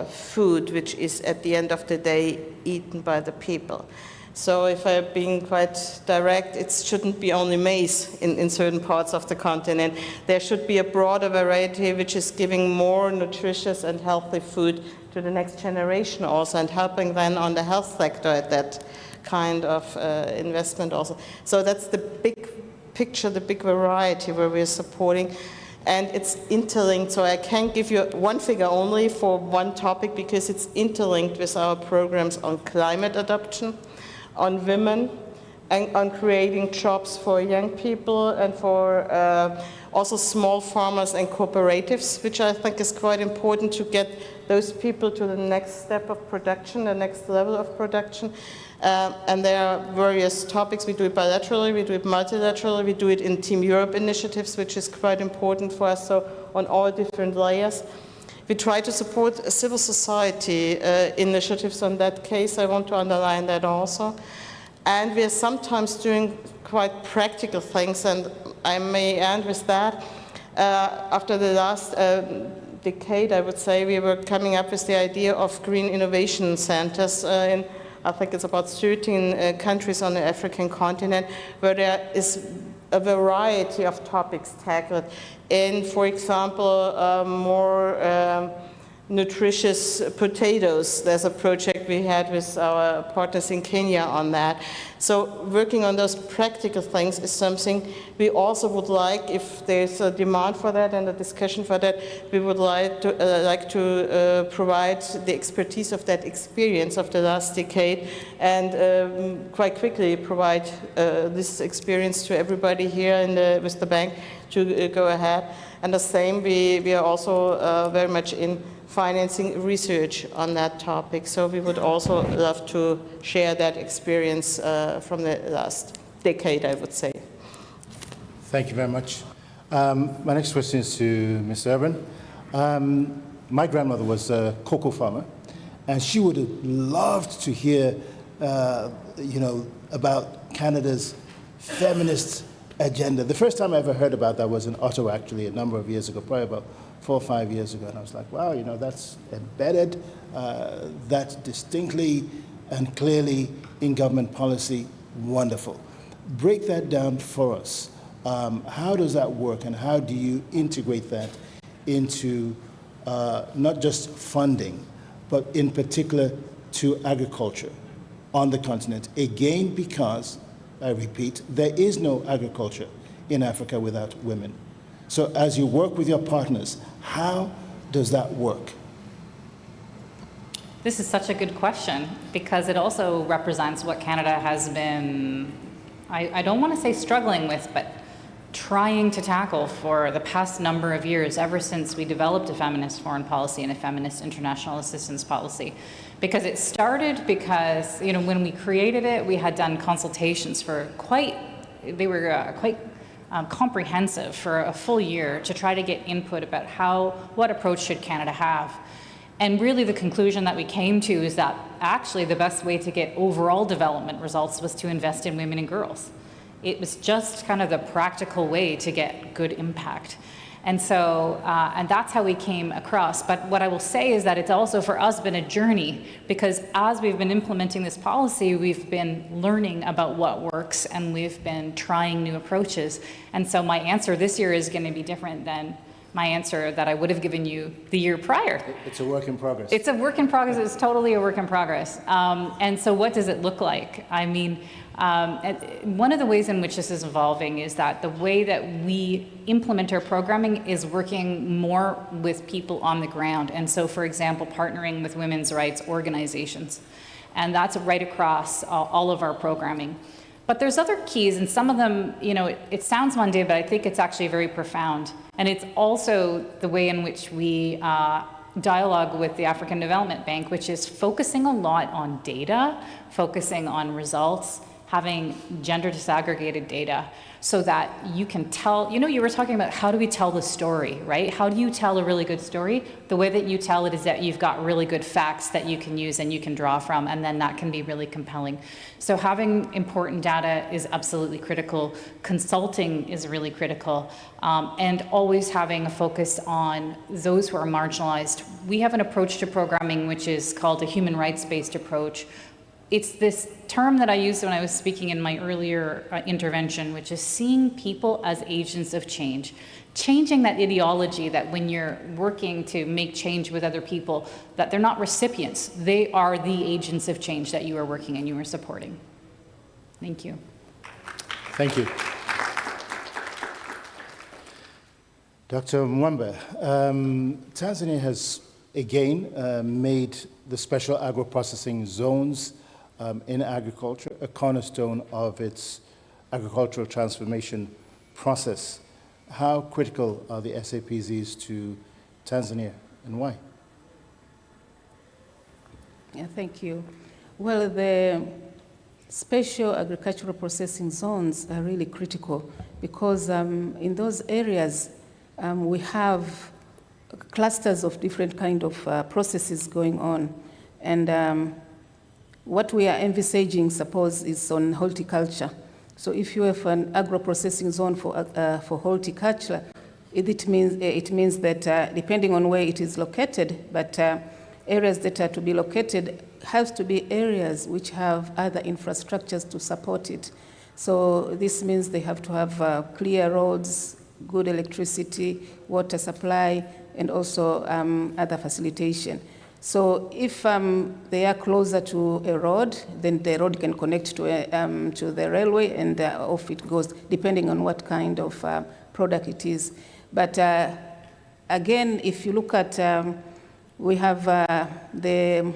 S11: food, which is at the end of the day eaten by the people. So if I'm being quite direct, it shouldn't be only maize in certain parts of the continent. There should be a broader variety which is giving more nutritious and healthy food to the next generation also, and helping then on the health sector at that kind of investment also. So that's the big picture, the big variety where we're supporting. And it's interlinked, so I can't give you one figure only for one topic, because it's interlinked with our programs on climate adaptation, on women, and on creating jobs for young people, and for also small farmers and cooperatives, which I think is quite important to get those people to the next step of production, the next level of production. And there are various topics. We do it bilaterally, we do it multilaterally, we do it in Team Europe initiatives, which is quite important for us, so on all different layers. We try to support civil society initiatives on that case. I want to underline that also. And we are sometimes doing quite practical things, and I may end with that. After the last decade, I would say, we were coming up with the idea of green innovation centers in, I think it's about 13 countries on the African continent, where there is a variety of topics tackled in, for example, more nutritious potatoes. There's a project we had with our partners in Kenya on that. So working on those practical things is something we also would like, if there's a demand for that and a discussion for that, we would like to provide the expertise of that experience of the last decade and quite quickly provide this experience to everybody here with the bank to go ahead. And the same, we are also very much in financing research on that topic. So we would also love to share that experience from the last decade, I would say.
S1: Thank you very much. My next question is to Ms. Urban. My grandmother was a cocoa farmer, and she would have loved to hear, about Canada's feminist agenda. The first time I ever heard about that was in Ottawa, actually, a number of years ago, probably about 4 or 5 years ago, and I was like, wow, that's embedded, that's distinctly and clearly in government policy, wonderful. Break that down for us. How does that work, and how do you integrate that into not just funding, but in particular to agriculture on the continent? Again, because, I repeat, there is no agriculture in Africa without women. So as you work with your partners, how does that work?
S12: This is such a good question because it also represents what Canada has been, I don't want to say struggling with, but trying to tackle for the past number of years, ever since we developed a feminist foreign policy and a feminist international assistance policy. Because it started because, when we created it, we had done consultations for quite comprehensive for a full year to try to get input about what approach should Canada have. And really the conclusion that we came to is that actually the best way to get overall development results was to invest in women and girls. It was just kind of the practical way to get good impact. And so, and that's how we came across. But what I will say is that it's also for us been a journey, because as we've been implementing this policy, we've been learning about what works and we've been trying new approaches. And so my answer this year is going to be different than my answer that I would have given you the year prior.
S1: It's a work in progress.
S12: It's a work in progress. It's totally a work in progress. And so what does it look like? I mean, one of the ways in which this is evolving is that the way that we implement our programming is working more with people on the ground. And so, for example, partnering with women's rights organizations. And that's right across all of our programming. But there's other keys, and some of them, it sounds mundane, but I think it's actually very profound. And it's also the way in which we dialogue with the African Development Bank, which is focusing a lot on data, focusing on results, having gender disaggregated data so that you can tell, you were talking about how do we tell the story, right? How do you tell a really good story? The way that you tell it is that you've got really good facts that you can use and you can draw from, and then that can be really compelling. So having important data is absolutely critical. Consulting is really critical. And always having a focus on those who are marginalized. We have an approach to programming which is called a human rights-based approach. It's this term that I used when I was speaking in my earlier intervention, which is seeing people as agents of change. Changing that ideology that when you're working to make change with other people, that they're not recipients, they are the agents of change that you are working and you are supporting. Thank you.
S1: Thank you. Dr. Mwamba, Tanzania has again made the special agro-processing zones in agriculture a cornerstone of its agricultural transformation process. How critical are the SAPZs to Tanzania, and why?
S13: Yeah, thank you. Well, the special agricultural processing zones are really critical because in those areas we have clusters of different kind of processes going on, and what we are envisaging, suppose, is on horticulture. So if you have an agro-processing zone for horticulture, it means that depending on where it is located, but areas that are to be located have to be areas which have other infrastructures to support it. So this means they have to have clear roads, good electricity, water supply, and also other facilitation. So if they are closer to a road, then the road can connect to the railway, and off it goes, depending on what kind of product it is. But again, if you look at, we have the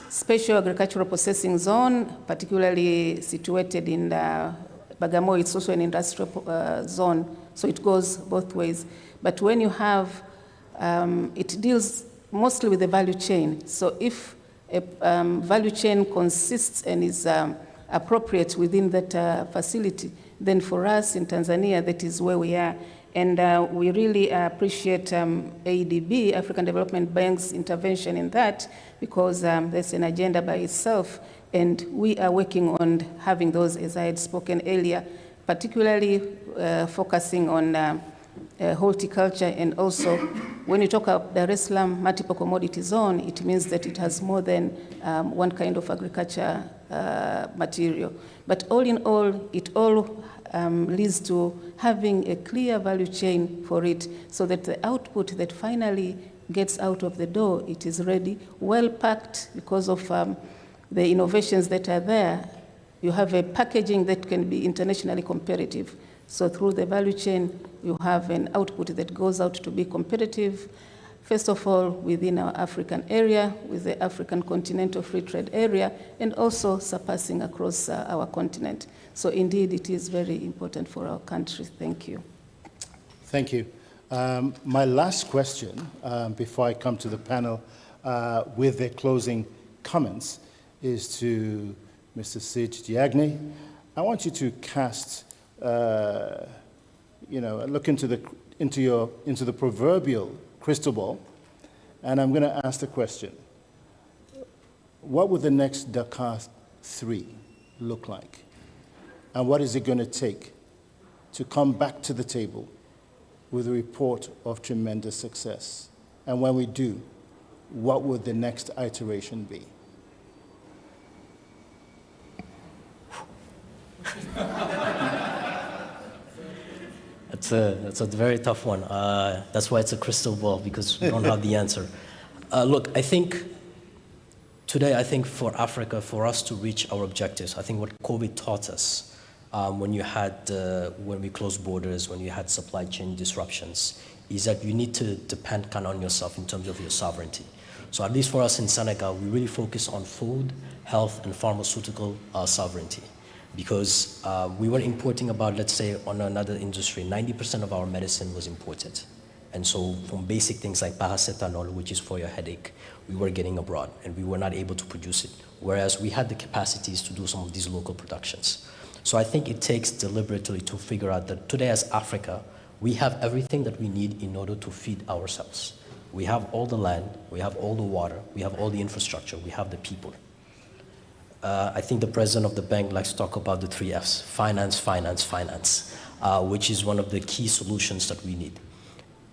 S13: Special Agricultural Processing Zone, particularly situated in Bagamoyo. It's also an industrial zone, so it goes both ways. But when you have, it deals mostly with the value chain. So if a value chain consists and is appropriate within that facility, then for us in Tanzania, that is where we are. And we really appreciate ADB, African Development Bank's intervention in that, because there's an agenda by itself. And we are working on having those, as I had spoken earlier, particularly focusing on horticulture, and also when you talk about Dar es Salaam multiple commodity zone, it means that it has more than one kind of agriculture material. But all in all, it all leads to having a clear value chain for it, so that the output that finally gets out of the door, it is ready, well packed because of the innovations that are there. You have a packaging that can be internationally competitive. So through the value chain, you have an output that goes out to be competitive, first of all, within our African area, with the African Continental Free Trade Area, and also surpassing across our continent. So indeed, it is very important for our country. Thank you.
S1: Thank you. My last question, before I come to the panel with their closing comments, is to Mr. Sid Diagne. I want you to cast, look into the proverbial crystal ball, and I'm going to ask the question: what would the next Dakar 3 look like, and what is it going to take to come back to the table with a report of tremendous success? And when we do, what would the next iteration be?
S14: That's a very tough one. That's why it's a crystal ball, because we don't have the answer. Look, I think today, for Africa, for us to reach our objectives, I think what COVID taught us, when we closed borders, when you had supply chain disruptions, is that you need to depend kind of on yourself in terms of your sovereignty. So at least for us in Senegal, we really focus on food, health, and pharmaceutical sovereignty. Because we were importing about, let's say, on another industry, 90% of our medicine was imported. And so from basic things like paracetamol, which is for your headache, we were getting abroad, and we were not able to produce it, whereas we had the capacities to do some of these local productions. So I think it takes deliberately to figure out that today as Africa, we have everything that we need in order to feed ourselves. We have all the land, we have all the water, we have all the infrastructure, we have the people. I think the president of the bank likes to talk about the 3 Fs, finance, finance, finance, which is one of the key solutions that we need.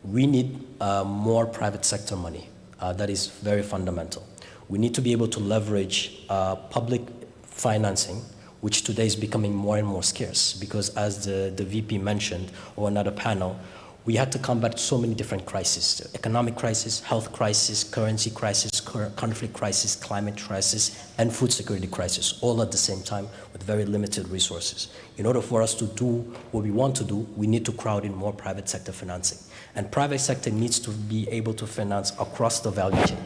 S14: We need more private sector money. That is very fundamental. We need to be able to leverage public financing, which today is becoming more and more scarce, because as the VP mentioned, or another panel, we had to combat so many different crises: the economic crisis, health crisis, currency crisis, conflict crisis, climate crisis, and food security crisis, all at the same time with very limited resources. In order for us to do what we want to do, we need to crowd in more private sector financing. And private sector needs to be able to finance across the value chain,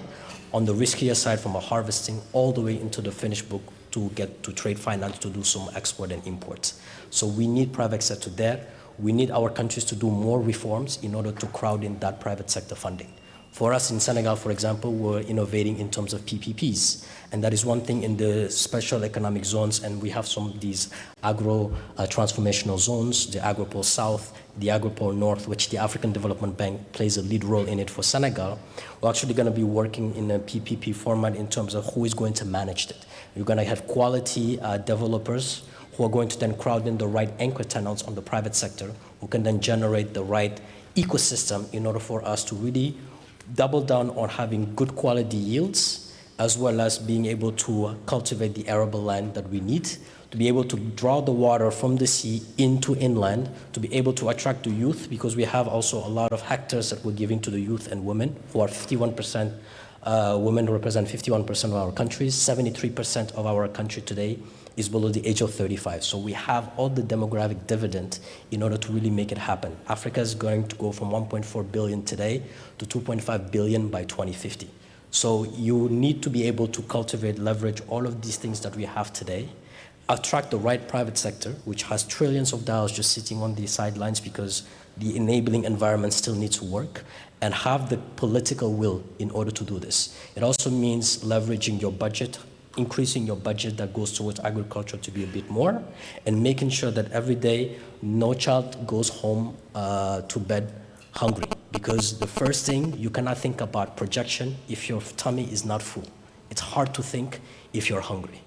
S14: on the riskier side from a harvesting all the way into the finished book to get to trade finance to do some export and import. So we need private sector there. We need our countries to do more reforms in order to crowd in that private sector funding. For us in Senegal, for example, we're innovating in terms of PPPs. And that is one thing in the special economic zones, and we have some of these agro-transformational zones, the Agropole South, the Agropole North, which the African Development Bank plays a lead role in it for Senegal. We're actually going to be working in a PPP format in terms of who is going to manage it. You're going to have quality developers who are going to then crowd in the right anchor tenants on the private sector, who can then generate the right ecosystem in order for us to really double down on having good quality yields, as well as being able to cultivate the arable land that we need to be able to draw the water from the sea into inland, to be able to attract the youth, because we have also a lot of hectares that we're giving to the youth and women, who are 51%. Women represent 51% of our countries. 73% of our country today is below the age of 35. So we have all the demographic dividend in order to really make it happen. Africa is going to go from 1.4 billion today to 2.5 billion by 2050. So you need to be able to cultivate, leverage all of these things that we have today, attract the right private sector, which has trillions of dollars just sitting on the sidelines because the enabling environment still needs to work, and have the political will in order to do this. It also means leveraging your budget, increasing your budget that goes towards agriculture to be a bit more, and making sure that every day no child goes home to bed hungry. Because the first thing, you cannot think about projection if your tummy is not full. It's hard to think if you're hungry.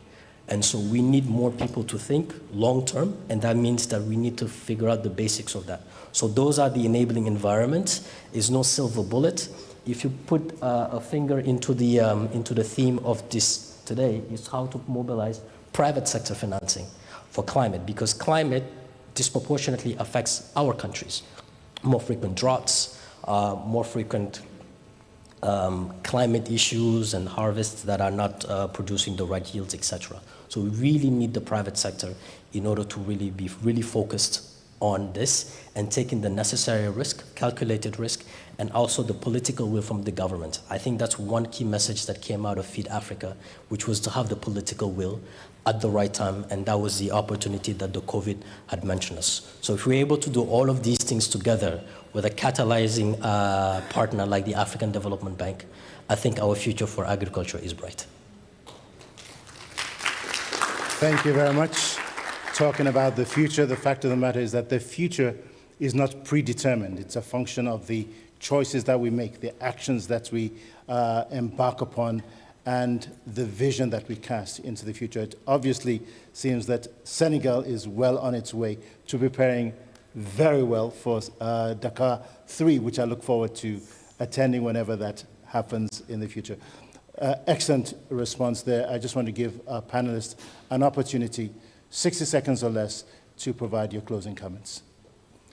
S14: And so we need more people to think long term, and that means that we need to figure out the basics of that. So those are the enabling environments. There's no silver bullet. If you put a finger into the theme of this today, is how to mobilize private sector financing for climate, because climate disproportionately affects our countries. More frequent droughts, more frequent climate issues and harvests that are not producing the right yields, etc. So we really need the private sector in order to really be really focused on this and taking the necessary risk, calculated risk, and also the political will from the government. I think that's one key message that came out of Feed Africa, which was to have the political will at the right time, and that was the opportunity that the COVID had mentioned us. So if we're able to do all of these things together with a catalyzing partner like the African Development Bank, I think our future for agriculture is bright.
S1: Thank you very much. Talking about the future, the fact of the matter is that the future is not predetermined. It's a function of the choices that we make, the actions that we embark upon, and the vision that we cast into the future. It obviously seems that Senegal is well on its way to preparing very well for Dakar 3, which I look forward to attending whenever that happens in the future. Excellent response there. I just want to give our panelists an opportunity, 60 seconds or less, to provide your closing comments.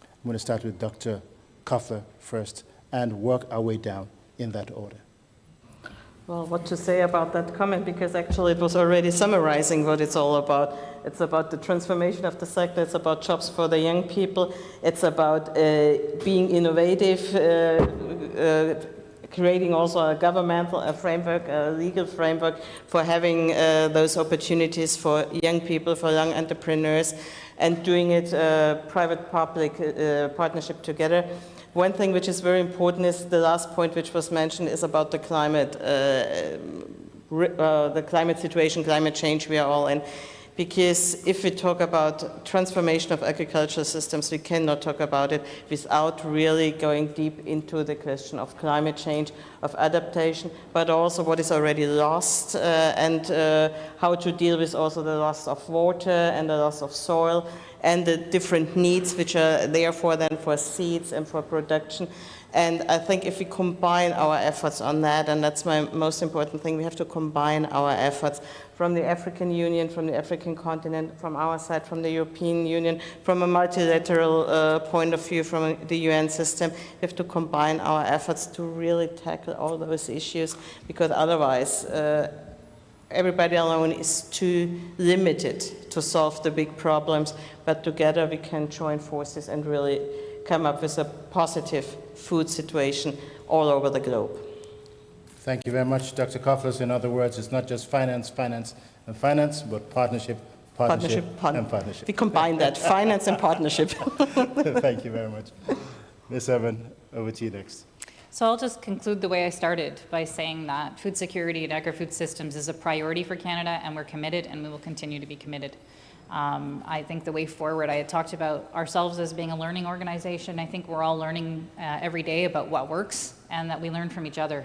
S1: I'm going to start with Dr. Koffler first and work our way down in that order.
S11: Well, what to say about that comment, because actually it was already summarizing what it's all about. It's about the transformation of the sector, it's about jobs for the young people, it's about being innovative, creating also a governmental framework, a legal framework for having those opportunities for young people, for young entrepreneurs, and doing it private-public partnership together. One thing which is very important is the last point which was mentioned is about the climate situation, climate change we are all in. Because if we talk about transformation of agricultural systems, we cannot talk about it without really going deep into the question of climate change, of adaptation, but also what is already lost and how to deal with also the loss of water and the loss of soil and the different needs which are therefore then for seeds and for production. And I think if we combine our efforts on that, and that's my most important thing, we have to combine our efforts from the African Union, from the African continent, from our side, from the European Union, from a multilateral point of view, from the UN system. We have to combine our efforts to really tackle all those issues, because otherwise everybody alone is too limited to solve the big problems, but together we can join forces and really come up with a positive food situation all over the globe.
S1: Thank you very much, Dr. Koffler. In other words, it's not just finance, finance, and finance, but partnership, partnership, and partnership.
S11: We combine that, finance and partnership.
S1: Thank you very much. Ms. Evan, over to you next.
S12: So I'll just conclude the way I started by saying that food security and agri-food systems is a priority for Canada, and we're committed, and we will continue to be committed. I think the way forward, I had talked about ourselves as being a learning organization. I think we're all learning every day about what works and that we learn from each other.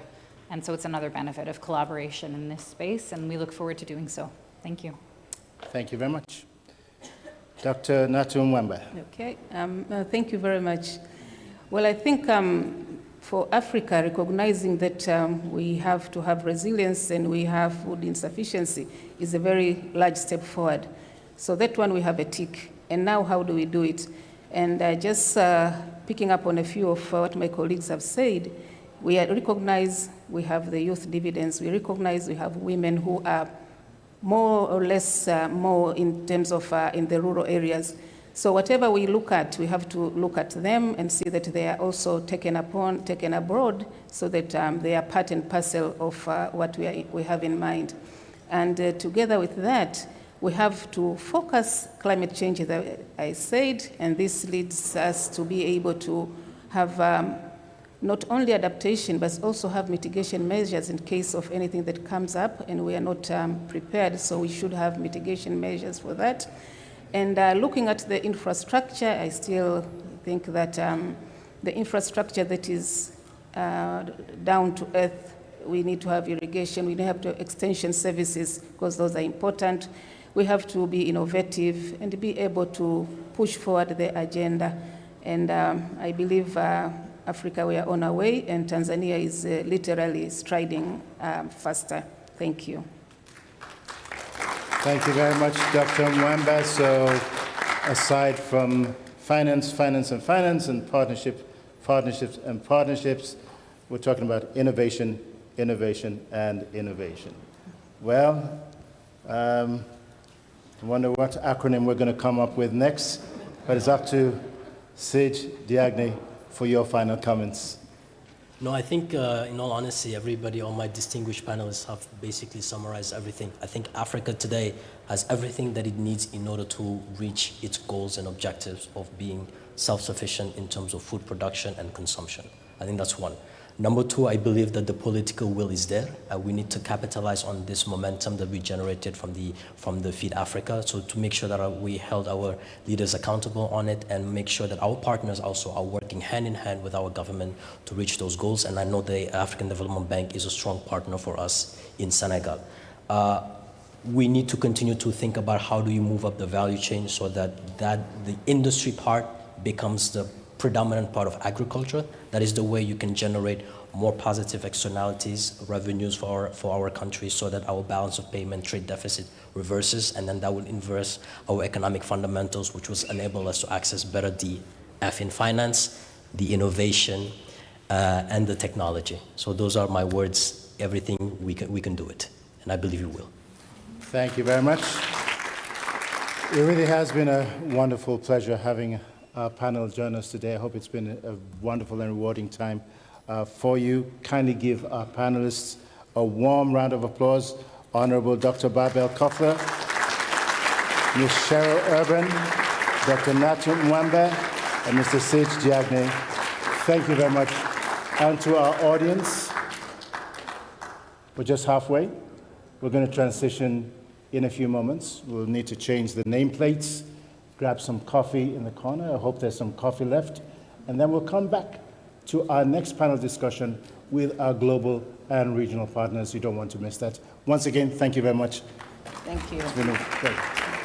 S12: And so it's another benefit of collaboration in this space, and we look forward to doing so. Thank you.
S1: Thank you very much. Dr. Natu Mwamba.
S13: Okay, thank you very much. Well, I think for Africa, recognizing that we have to have resilience and we have food insufficiency is a very large step forward. So that one we have a tick. And now how do we do it? And just picking up on a few of what my colleagues have said, we recognize we have the youth dividends. We recognize we have women who are more or less more in terms of in the rural areas. So whatever we look at, we have to look at them and see that they are also taken abroad, so that they are part and parcel of what we have in mind. And together with that, we have to focus climate change, as I said, and this leads us to be able to have not only adaptation, but also have mitigation measures in case of anything that comes up and we are not prepared, so we should have mitigation measures for that. And looking at the infrastructure, I still think that the infrastructure that is down to earth, we need to have irrigation, we need to have extension services, because those are important. We have to be innovative and be able to push forward the agenda. And I believe Africa, we are on our way, and Tanzania is literally striding faster. Thank you.
S1: Thank you very much, Dr. Mwamba. So aside from finance, and partnerships, we're talking about innovation, and innovation. Well, I wonder what acronym we're going to come up with next, but it's up to Sage Diagne for your final comments.
S14: No, I think, in all honesty, everybody, all my distinguished panelists have basically summarized everything. I think Africa today has everything that it needs in order to reach its goals and objectives of being self-sufficient in terms of food production and consumption. I think that's one. Number two, I believe that the political will is there. We need to capitalize on this momentum that we generated from the Feed Africa, so to make sure that we held our leaders accountable on it and make sure that our partners also are working hand in hand with our government to reach those goals. And I know the African Development Bank is a strong partner for us in Senegal. We need to continue to think about how do you move up the value chain so that the industry part becomes the predominant part of agriculture. That is the way you can generate more positive externalities, revenues for our country, so that our balance of payment trade deficit reverses, and then that will inverse our economic fundamentals, which will enable us to access better the F in finance, the innovation, and the technology. So those are my words. Everything we can do it, and I believe we will.
S1: Thank you very much. It really has been a wonderful pleasure having our panel join us today. I hope it's been a wonderful and rewarding time for you. Kindly give our panelists a warm round of applause. Honorable Dr. Babel Koffler, Ms. Cheryl Urban, Dr. Natu Mwamba, and Mr. Sage Diagne. Thank you very much. And to our audience, we're just halfway. We're going to transition in a few moments. We'll need to change the nameplates, grab some coffee in the corner. I hope there's some coffee left. And then we'll come back to our next panel discussion with our global and regional partners. You don't want to miss that. Once again, thank you very much.
S13: Thank you.
S1: It's been great.